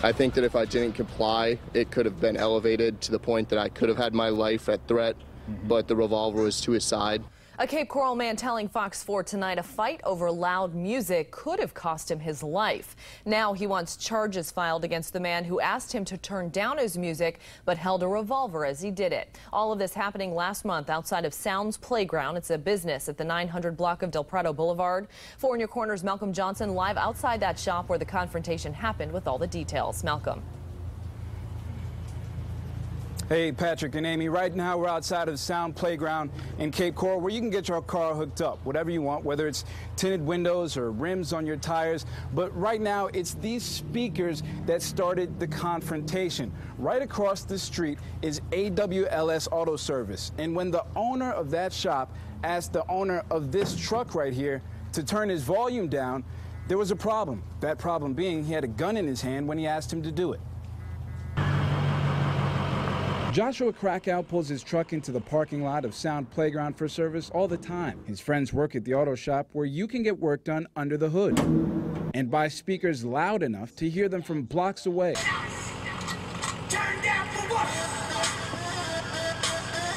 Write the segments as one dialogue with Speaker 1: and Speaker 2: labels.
Speaker 1: I think that if I didn't comply, it could have been elevated to the point that I could have had my life at threat, but the revolver was to his side.
Speaker 2: A Cape Coral man telling Fox 4 tonight a fight over loud music could have cost him his life. Now he wants charges filed against the man who asked him to turn down his music but held a revolver as he did it. All of this happening last month outside of Sounds Playground. It's a business at the 900 block of Del Prado Boulevard. 4 in your corner's Malcolm Johnson live outside that shop where the confrontation happened with all the details. Malcolm.
Speaker 3: Hey, Patrick and Amy, right now we're outside of Sound Playground in Cape Coral where you can get your car hooked up, whatever you want, whether it's tinted windows or rims on your tires. But right now it's these speakers that started the confrontation. Right across the street is AWLS Auto Service. And when the owner of that shop asked the owner of this truck right here to turn his volume down, there was a problem. That problem being he had a gun in his hand when he asked him to do it. Joshua Krakow pulls his truck into the parking lot of Sound Playground for service all the time. His friends work at the auto shop where you can get work done under the hood and buy speakers loud enough to hear them from blocks away.
Speaker 4: Turn down for what?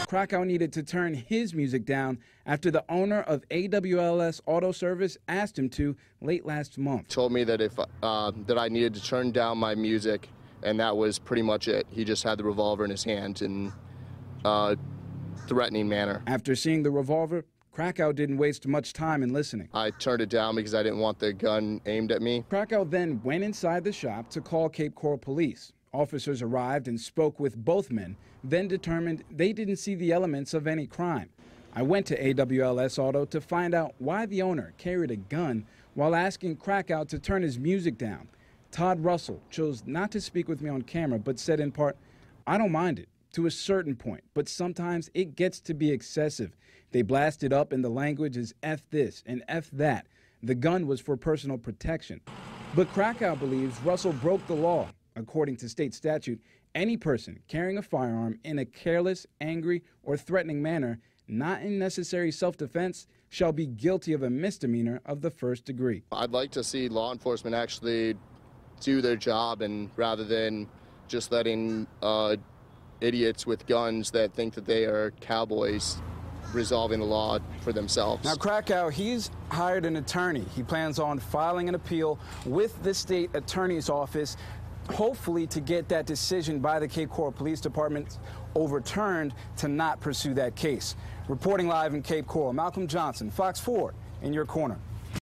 Speaker 3: Krakow needed to turn his music down after the owner of AWLS Auto Service asked him to late last month.
Speaker 1: Told me that if that I needed to turn down my music, and that was pretty much it. He just had the revolver in his hand in a threatening manner.
Speaker 3: After seeing the revolver, Krakow didn't waste much time in listening.
Speaker 1: I turned it down because I didn't want the gun aimed at me.
Speaker 3: Krakow then went inside the shop to call Cape Coral police. Officers arrived and spoke with both men, then determined they didn't see the elements of any crime. I went to AWLS Auto to find out why the owner carried a gun while asking Krakow to turn his music down. Todd Russell chose not to speak with me on camera, but said in part, "I don't mind it to a certain point, but sometimes it gets to be excessive. They blast it up and the language is F this and F that. The gun was for personal protection." But Krakow believes Russell broke the law. According to state statute, any person carrying a firearm in a careless, angry, or threatening manner, not in necessary self-defense, shall be guilty of a misdemeanor of the first degree.
Speaker 1: I'd like to see law enforcement actually do their job, and rather than just letting idiots with guns that think that they are cowboys resolving the law for themselves.
Speaker 3: Now, Krakow, he's hired an attorney. He plans on filing an appeal with the state attorney's office, hopefully to get that decision by the Cape Coral Police Department overturned to not pursue that case. Reporting live in Cape Coral, Malcolm Johnson, Fox 4 in your corner.